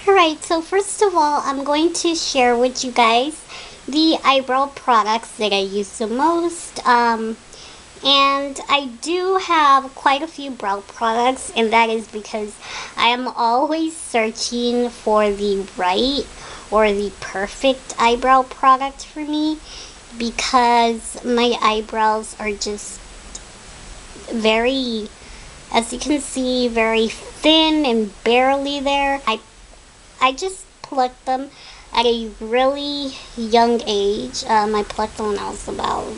Alright, so first of all, I'm going to share with you guys the eyebrow products that I use the most. And I do have quite a few brow products, and that is because I am always searching for the right or the perfect eyebrow product for me, because my eyebrows are just very, as you can see, very thin and barely there. I just plucked them at a really young age. I plucked them when I was about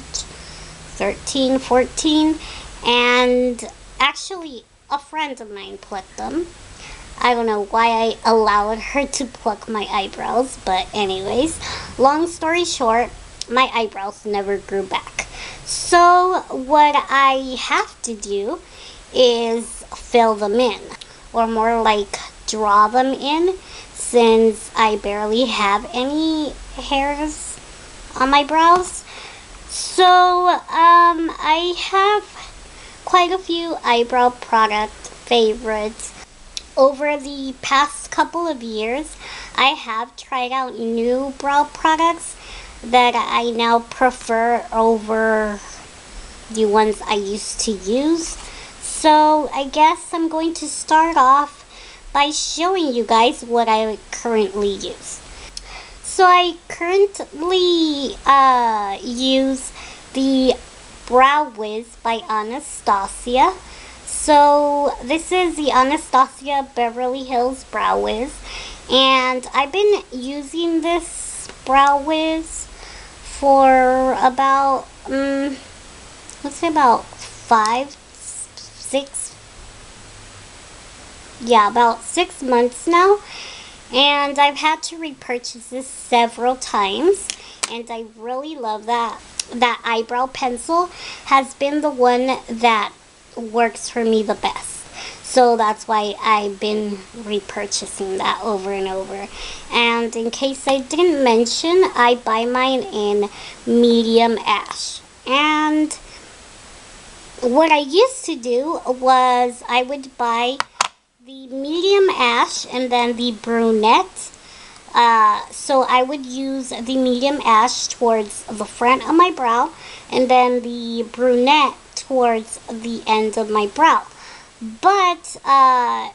13, 14, and actually a friend of mine plucked them. I don't know why I allowed her to pluck my eyebrows, but anyways, long story short, my eyebrows never grew back. So what I have to do is fill them in, or more like draw them in, since I barely have any hairs on my brows. So I have quite a few eyebrow product favorites. Over the past couple of years, I have tried out new brow products that I now prefer over the ones I used to use. So I guess I'm going to start off by showing you guys what I currently use. So I currently use the Brow Wiz by Anastasia. So this is the Anastasia Beverly Hills Brow Wiz, and I've been using this Brow Wiz for about let's say about 6 months now, and I've had to repurchase this several times, and I really love that eyebrow pencil has been the one that works for me the best. So that's why I've been repurchasing that over and over. And in case I didn't mention, I buy mine in medium ash. And what I used to do was I would buy the medium ash and then the brunette. So I would use the medium ash towards the front of my brow, and then the brunette towards the end of my brow. But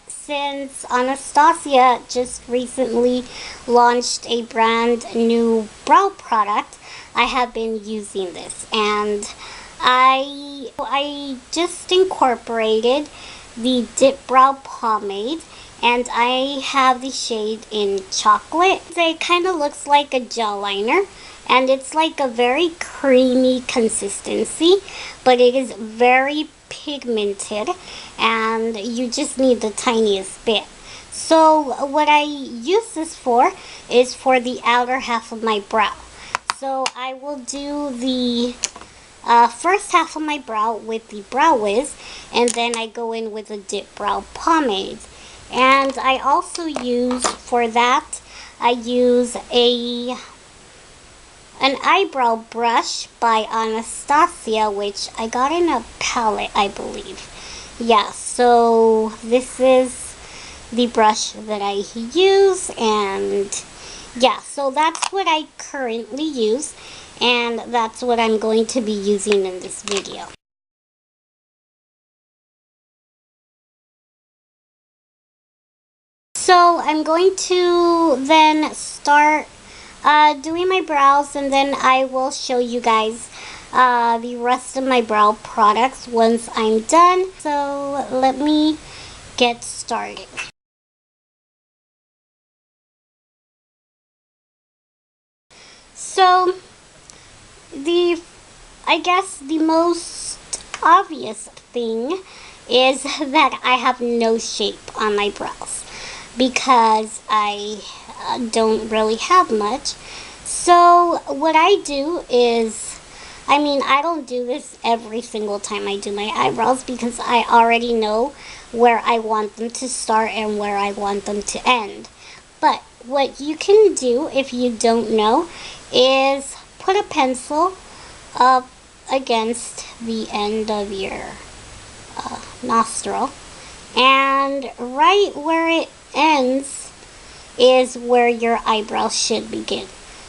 since Anastasia just recently launched a brand new brow product, I have been using this, and I just incorporated the Dip Brow Pomade, and I have the shade in chocolate. It kind of looks like a gel liner, and it's like a very creamy consistency, but it is very pigmented, and you just need the tiniest bit. So what I use this for is for the outer half of my brow. So I will do the first half of my brow with the Brow Wiz, and then I go in with a Dip Brow Pomade. And I also use, for that, I use an eyebrow brush by Anastasia, which I got in a palette, I believe. Yeah, so this is the brush that I use, and yeah, so that's what I currently use, and that's what I'm going to be using in this video. So I'm going to then start doing my brows, and then I will show you guys the rest of my brow products once I'm done. So let me get started. So I guess the most obvious thing is that I have no shape on my brows, because I don't really have much. So what I do is, I mean, I don't do this every single time I do my eyebrows, because I already know where I want them to start and where I want them to end. But what you can do if you don't know is put a pencil up against the end of your nostril, and right where it ends, is where your eyebrow should begin.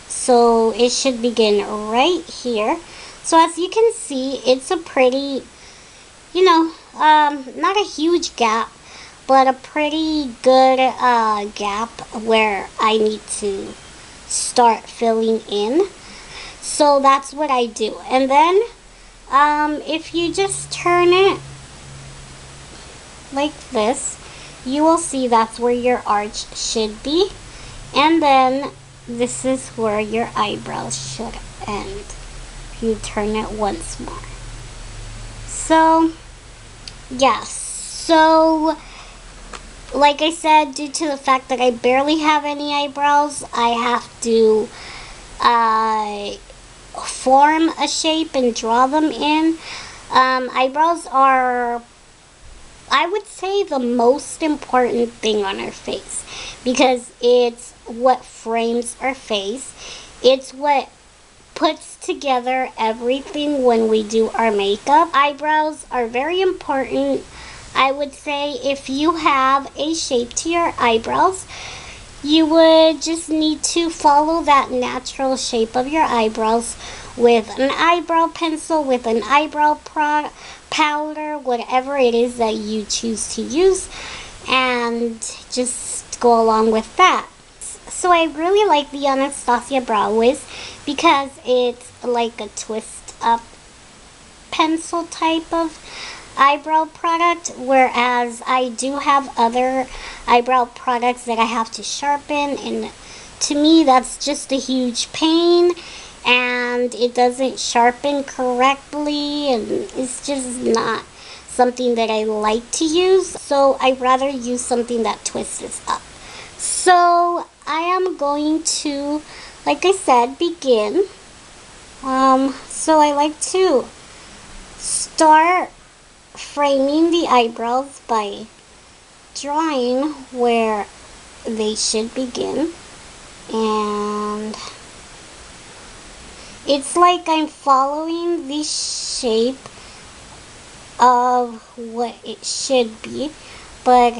So it should begin right here. So as you can see, it's a pretty, you know, not a huge gap, but a pretty good gap where I need to start filling in. So that's what I do. And then if you just turn it like this, you will see that's where your arch should be. And then this is where your eyebrows should end. You turn it once more. So, yes. So, like I said, due to the fact that I barely have any eyebrows, I have to form a shape and draw them in. Eyebrows are, I would say, the most important thing on our face because it's what frames our face. It's what puts together everything when we do our makeup. Eyebrows are very important. I would say if you have a shape to your eyebrows, you would just need to follow that natural shape of your eyebrows with an eyebrow pencil, with an eyebrow powder, whatever it is that you choose to use, and just go along with that. So I really like the Anastasia Brow Wiz because it's like a twist up pencil type of eyebrow product, whereas I do have other eyebrow products that I have to sharpen, and to me that's just a huge pain and it doesn't sharpen correctly and it's just not something that I like to use. So I'd rather use something that twists this up. So I am going to, like I said, begin. So I like to start framing the eyebrows by drawing where they should begin, and it's like I'm following the shape of what it should be, but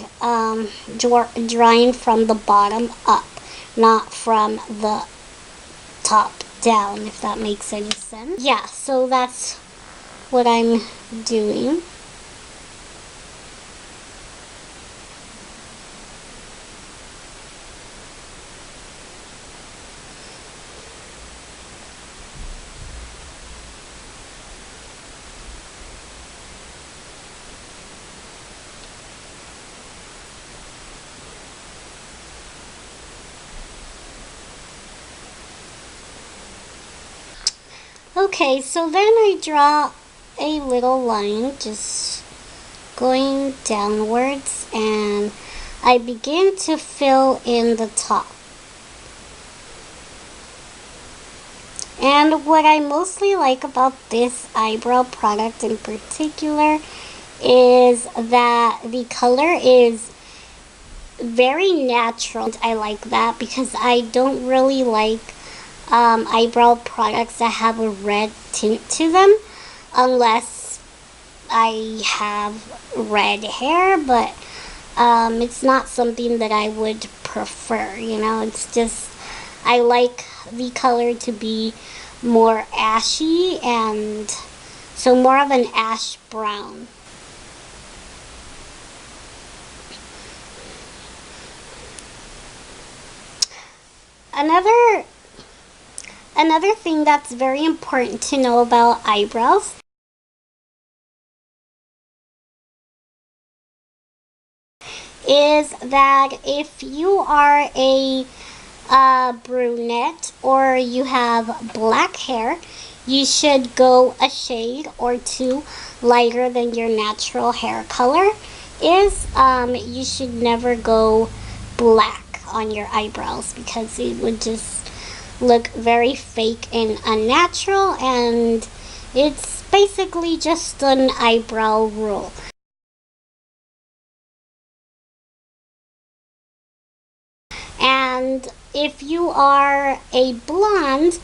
drawing from the bottom up, not from the top down, if that makes any sense. Yeah, so that's what I'm doing. Okay, so then I draw a little line just going downwards, and I begin to fill in the top. And what I mostly like about this eyebrow product in particular is that the color is very natural. I like that because I don't really like eyebrow products that have a red tint to them unless I have red hair, but it's not something that I would prefer, you know. It's just I like the color to be more ashy, and so more of an ash brown. Another thing that's very important to know about eyebrows is that if you are a brunette or you have black hair, you should go a shade or two lighter than your natural hair color is. You should never go black on your eyebrows because it would just look very fake and unnatural, and it's basically just an eyebrow rule. And if you are a blonde,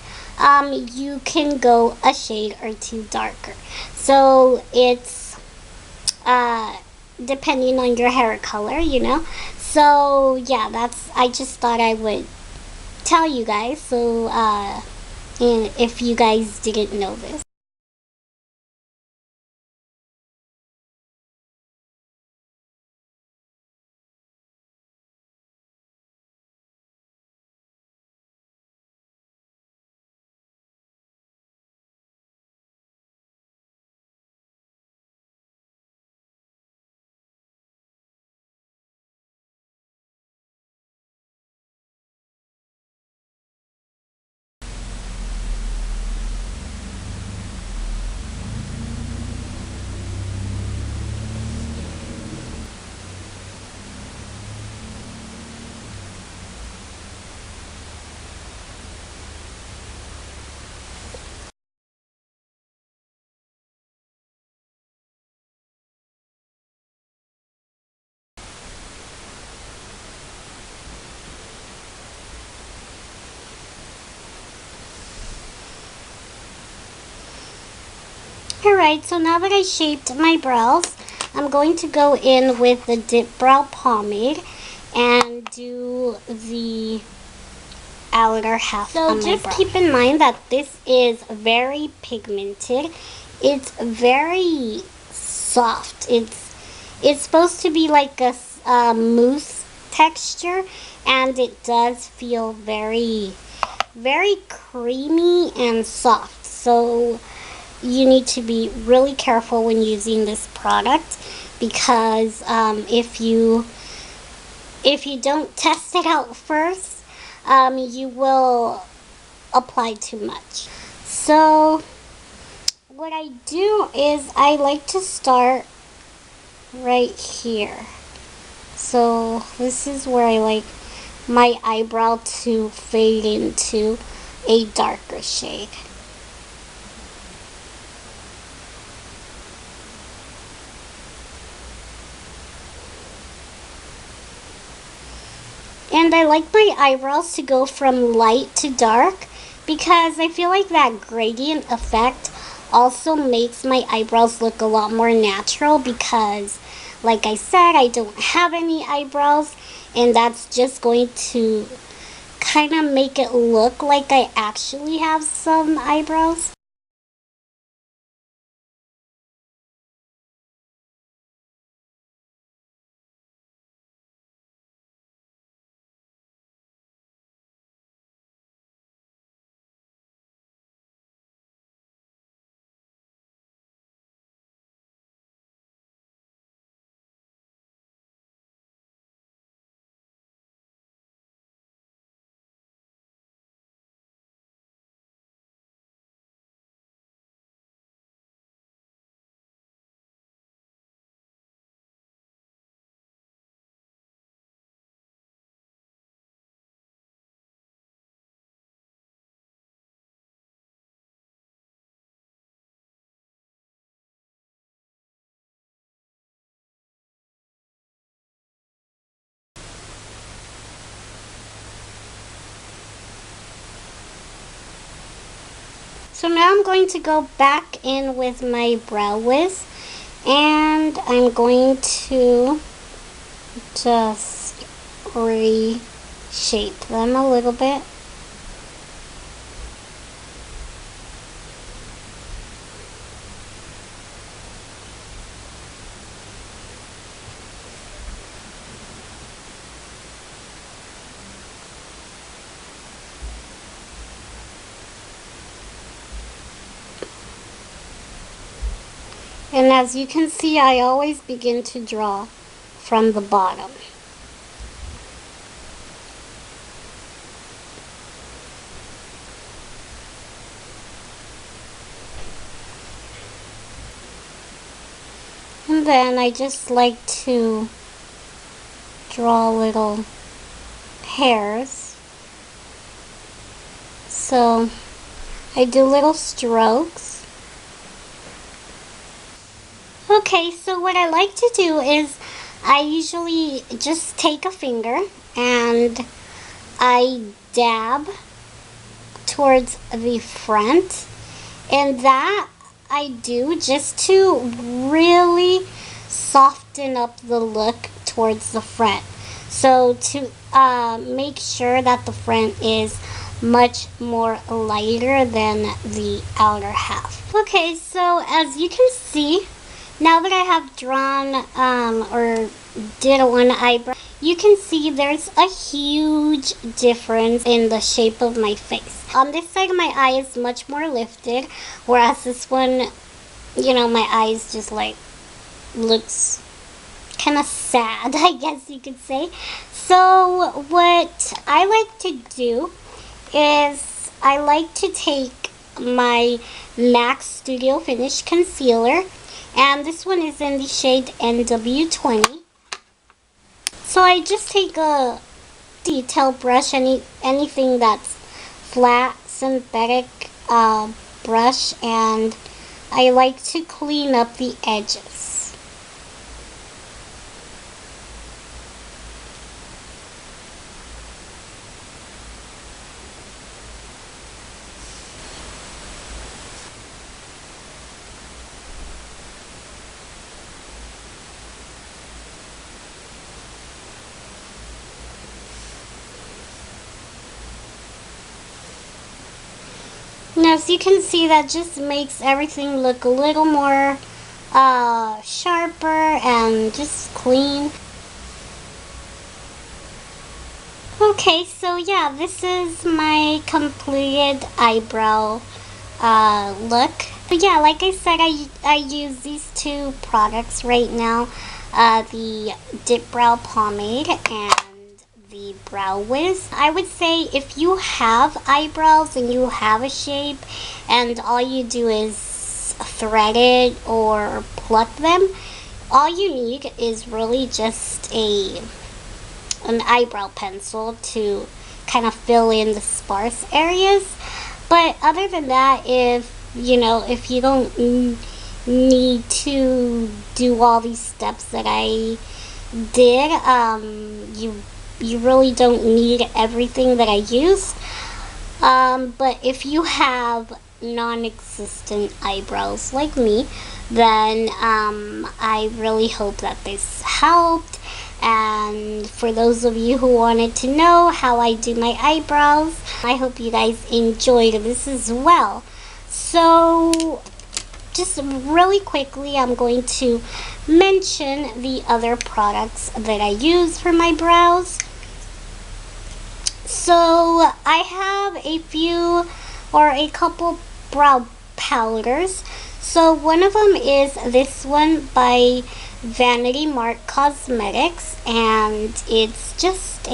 you can go a shade or two darker. So it's depending on your hair color, you know. So yeah, I just thought I would tell you guys, so and if you guys didn't know this. Alright, so now that I shaped my brows, I'm going to go in with the Dip Brow Pomade and do the outer half of my brow. So just keep in mind that this is very pigmented. It's very soft. It's supposed to be like a mousse texture, and it does feel very, very creamy and soft. So you need to be really careful when using this product, because if you don't test it out first, you will apply too much. So what I do is I like to start right here. So this is where I like my eyebrow to fade into a darker shade. And I like my eyebrows to go from light to dark, because I feel like that gradient effect also makes my eyebrows look a lot more natural, because like I said, I don't have any eyebrows, and that's just going to kind of make it look like I actually have some eyebrows. So now I'm going to go back in with my brow wiz, and I'm going to just reshape them a little bit. And as you can see, I always begin to draw from the bottom. And then I just like to draw little hairs. So I do little strokes. Okay, so what I like to do is I usually just take a finger and I dab towards the front, and that I do just to really soften up the look towards the front. So to make sure that the front is much more lighter than the outer half. Okay, so as you can see, now that I have drawn or did one eyebrow, you can see there's a huge difference in the shape of my face. On this side, my eye is much more lifted, whereas this one, you know, my eyes just like looks kind of sad, I guess you could say. So what I like to do is I like to take my MAC Studio Finish Concealer, and this one is in the shade NW20. So I just take a detail brush, anything that's flat, synthetic brush, and I like to clean up the edges. Now, as you can see, that just makes everything look a little more sharper and just clean. Okay, so yeah, this is my completed eyebrow look. But yeah, like I said, I use these two products right now, the Dip Brow Pomade and the Brow Wiz. I would say if you have eyebrows and you have a shape and all you do is thread it or pluck them, all you need is really just an eyebrow pencil to kind of fill in the sparse areas. But other than that, if you don't need to do all these steps that I did, you really don't need everything that I used. But if you have non-existent eyebrows like me, then I really hope that this helped. And for those of you who wanted to know how I do my eyebrows, I hope you guys enjoyed this as well. So just really quickly, I'm going to mention the other products that I use for my brows. So I have a couple brow powders. So one of them is this one by Vanity Mart Cosmetics, and it's just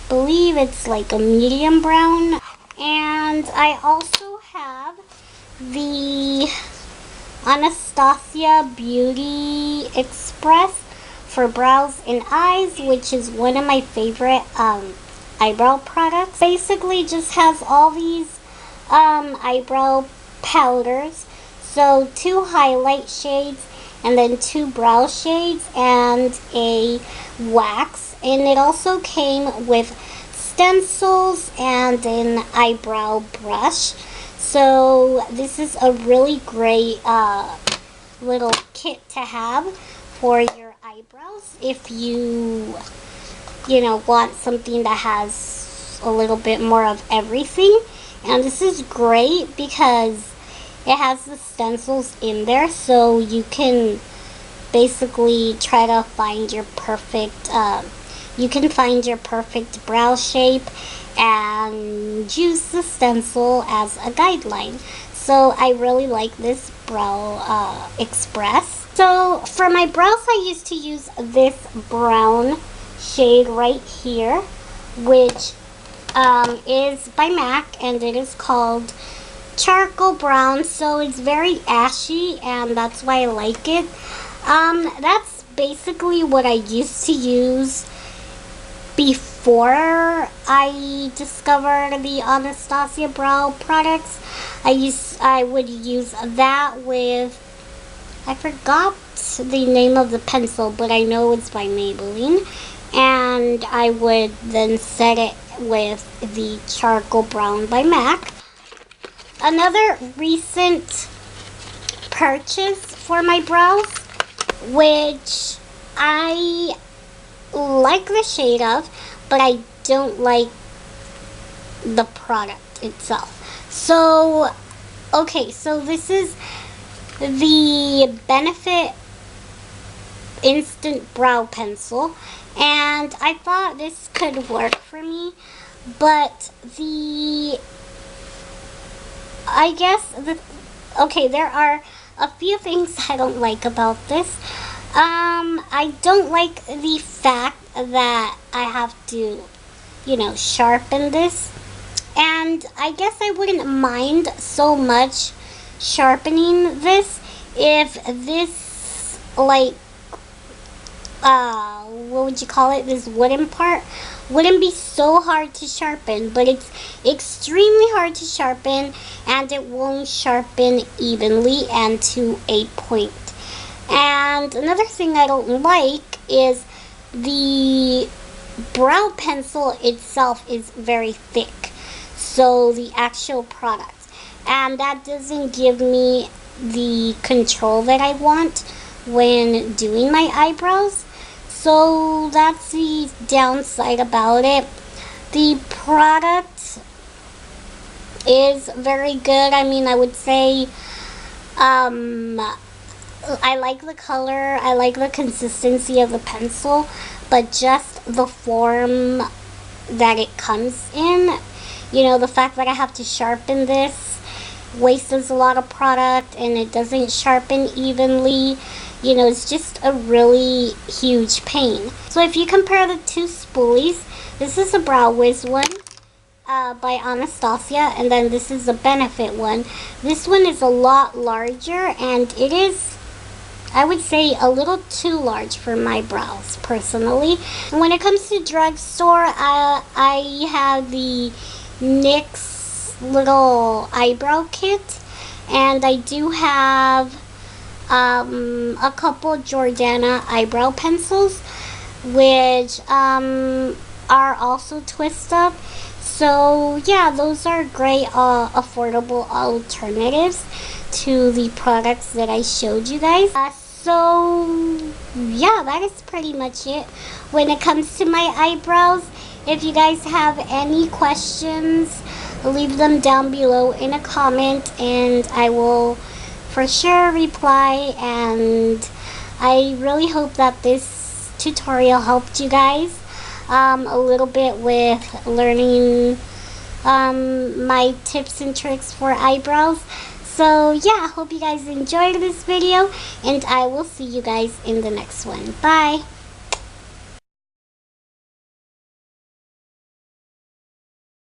believe it's like a medium brown. And I also have the Anastasia Beauty Express for brows and eyes, which is one of my favorite eyebrow products. Basically just has all these eyebrow powders, so 2 highlight shades and then 2 brow shades and a wax, and it also came with stencils and an eyebrow brush. So this is a really great little kit to have for your eyebrows if you want something that has a little bit more of everything. And this is great because it has the stencils in there, so you can basically try to find your perfect brow shape and use the stencil as a guideline. So I really like this Brow Express. So for my brows, I used to use this brown shade right here, which is by MAC, and it is called Charcoal Brown. So it's very ashy, and that's why I like it. That's basically what I used to use before I discovered the Anastasia Brow products. I would use that with, I forgot the name of the pencil, but I know it's by Maybelline. And I would then set it with the Charcoal Brown by MAC. Another recent purchase for my brows, which I like the shade of, but I don't like the product itself. So, okay, so this is the Benefit Instant Brow Pencil, and I thought this could work for me, but okay, there are a few things I don't like about this. I don't like the fact that I have to, sharpen this. And I guess I wouldn't mind so much sharpening this if this, like, what would you call it? This wooden part wouldn't be so hard to sharpen, but it's extremely hard to sharpen, and it won't sharpen evenly and to a point. And another thing I don't like is the brow pencil itself is very thick. So the actual product, and that doesn't give me the control that I want when doing my eyebrows. So that's the downside about it. The product is very good. I mean, I would say I like the color, I like the consistency of the pencil, but just the form that it comes in, the fact that I have to sharpen this wastes a lot of product, and it doesn't sharpen evenly. It's just a really huge pain. So if you compare the two spoolies, this is a Brow Wiz one by Anastasia, and then this is a Benefit one. This one is a lot larger, and it is, I would say, a little too large for my brows, personally. And when it comes to drugstore, I have the NYX little eyebrow kit, and I do have a couple Jordana eyebrow pencils, which are also twist up. So yeah, those are great affordable alternatives to the products that I showed you guys. So yeah, that is pretty much it when it comes to my eyebrows. If you guys have any questions, leave them down below in a comment, and I will for sure reply. And I really hope that this tutorial helped you guys a little bit with learning my tips and tricks for eyebrows. So yeah, I hope you guys enjoyed this video, and I will see you guys in the next one. Bye!